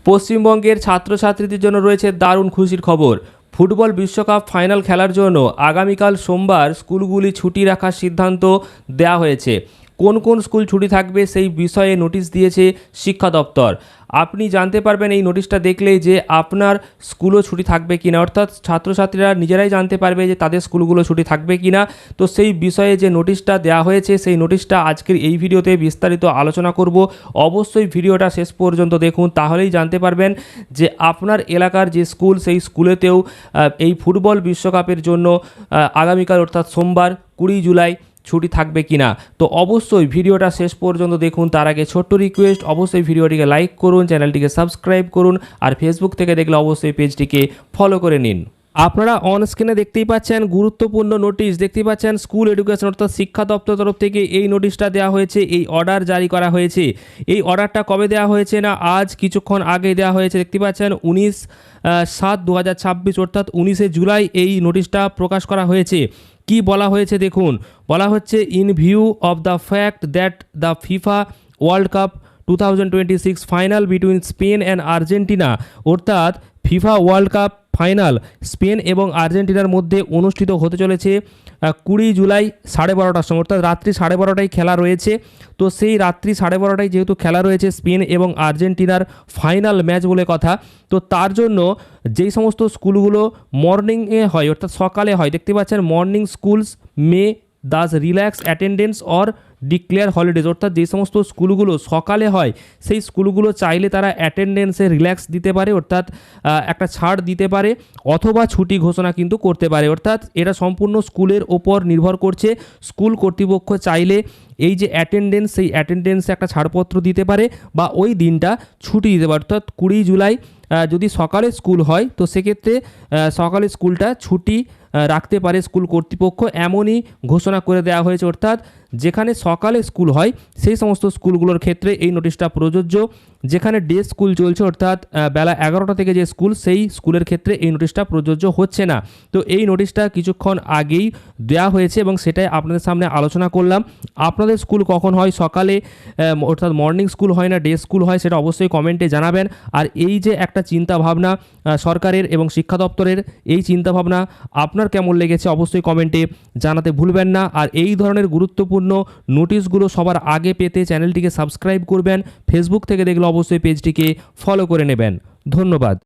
পশ্চিমবঙ্গের ছাত্রছাত্রীদের জন্য রয়েছে দারুণ খুশির খবর। ফুটবল বিশ্বকাপ ফাইনাল খেলার জন্য আগামীকাল সোমবার স্কুলগুলি ছুটি রাখার সিদ্ধান্ত দেওয়া হয়েছে। কোন কোন স্কুল ছুটি থাকবে সেই বিষয়ে নোটিশ দিয়েছে শিক্ষা দপ্তর। আপনি জানতে পারবেন এই নোটিশটা দেখলেই যে আপনার স্কুলও ছুটি থাকবে কিনা, অর্থাৎ ছাত্রছাত্রীরা নিজেরাই জানতে পারবে যে তাদের স্কুলগুলো ছুটি থাকবে কিনা। তো সেই বিষয়ে যে নোটিশটা দেওয়া হয়েছে সেই নোটিশটা আজকের এই ভিডিওতে বিস্তারিত আলোচনা করব। অবশ্যই ভিডিওটা শেষ পর্যন্ত দেখুন, তাহলেই জানতে পারবেন যে আপনার এলাকার যে স্কুল সেই স্কুলেতেও এই ফুটবল বিশ্বকাপের জন্য আগামীকাল অর্থাৎ সোমবার 20 জুলাই ছুটি থাকবে কিনা। তো অবশ্যই ভিডিওটা শেষ পর্যন্ত দেখুন। তার আগে ছোট্ট রিকোয়েস্ট, অবশ্যই ভিডিওটিকে লাইক করুন, চ্যানেলটিকে সাবস্ক্রাইব করুন, আর ফেসবুক থেকে দেখলে অবশ্যই পেজটিকে ফলো করে নিন। আপনারা অন স্ক্রিনে দেখতেই পাচ্ছেন গুরুত্বপূর্ণ নোটিশ, দেখতেই পাচ্ছেন স্কুল এডুকেশন অর্থাৎ শিক্ষা দপ্তর তরফ থেকে এই নোটিশটা দেওয়া হয়েছে, এই অর্ডার জারি করা হয়েছে। এই অর্ডারটা কবে দেওয়া হয়েছে না, আজ কিছুক্ষণ আগে দেওয়া হয়েছে। দেখতে পাচ্ছেন 19/7/2026 অর্থাৎ 19শে জুলাই এই নোটিশটা প্রকাশ করা হয়েছে। কি বলা হয়েছে দেখুন, বলা হচ্ছে in view of the fact that the FIFA World Cup 2026 final between Spain and Argentina, অর্থাৎ FIFA World Cup final Spain এবং আর্জেন্টিনার মধ্যে অনুষ্ঠিত হতে চলেছে 20 জুলাই 12:30টার সময়, অর্থাৎ রাত্রি 12:30টায় খেলা রয়েছে। তো সেই রাত্রি 12:30টায় যেহেতু খেলা রয়েছে স্পেন এবং আর্জেন্টিনার ফাইনাল ম্যাচ বলে কথা, তো তার জন্য যেই সমস্ত স্কুলগুলো মর্নিংয়ে হয় অর্থাৎ সকালে হয়, দেখতে পাচ্ছেন morning schools May Das relax attendance or declare holidays, অর্থাৎ যে সমস্ত স্কুলগুলো সকালে হয় সেই স্কুলগুলো চাইলে তারা অ্যাটেন্ডেন্সে রিল্যাক্স দিতে পারে, অর্থাৎ একটা ছাড় দিতে পারে, অথবা ছুটি ঘোষণা কিন্তু করতে পারে। অর্থাৎ এটা সম্পূর্ণ স্কুলের ওপর নির্ভর করছে। স্কুল কর্তৃপক্ষ চাইলে এই যে অ্যাটেন্ডেন্স সেই অ্যাটেন্ডেন্সে একটা ছাড়পত্র দিতে পারে বা ওই দিনটা ছুটি দিতে পারে। অর্থাৎ 20 জুলাই যদি সকালে স্কুল হয় তো সেক্ষেত্রে সকালে স্কুলটা ছুটি রাখতে পারে স্কুল কর্তৃপক্ষ, এমনই ঘোষণা করে দেওয়া হয়েছে। অর্থাৎ যেখানে সকালে স্কুল হয় সেই সমস্ত স্কুলগুলোর ক্ষেত্রে এই নোটিশটা প্রযোজ্য। যেখানে ডে স্কুল চলছে অর্থাৎ বেলা 11টা থেকে যে স্কুল সেই স্কুলের ক্ষেত্রে এই নোটিশটা প্রযোজ্য হচ্ছে না। তো এই নোটিশটা কিছুক্ষণ আগেই দেওয়া হয়েছে এবং সেটাই আপনাদের সামনে আলোচনা করলাম। আপনাদের স্কুল কখন হয়, সকালে অর্থাৎ মর্নিং স্কুল হয় না ডে স্কুল হয়, সেটা অবশ্যই কমেন্টে জানাবেন। আর এই যে একটা চিন্তাভাবনা সরকারের এবং শিক্ষা দপ্তরের, এই চিন্তাভাবনা আপনার কেমন লেগেছে অবশ্যই কমেন্টে জানাতে ভুলবেন না। আর এই ধরনের গুরুত্বপূর্ণ নোটিশগুলো সবার আগে পেতে চ্যানেলটিকে সাবস্ক্রাইব করবেন। ফেসবুক থেকে দেখলে অবশ্যই পেজটিকে ফলো করে নেবেন। ধন্যবাদ।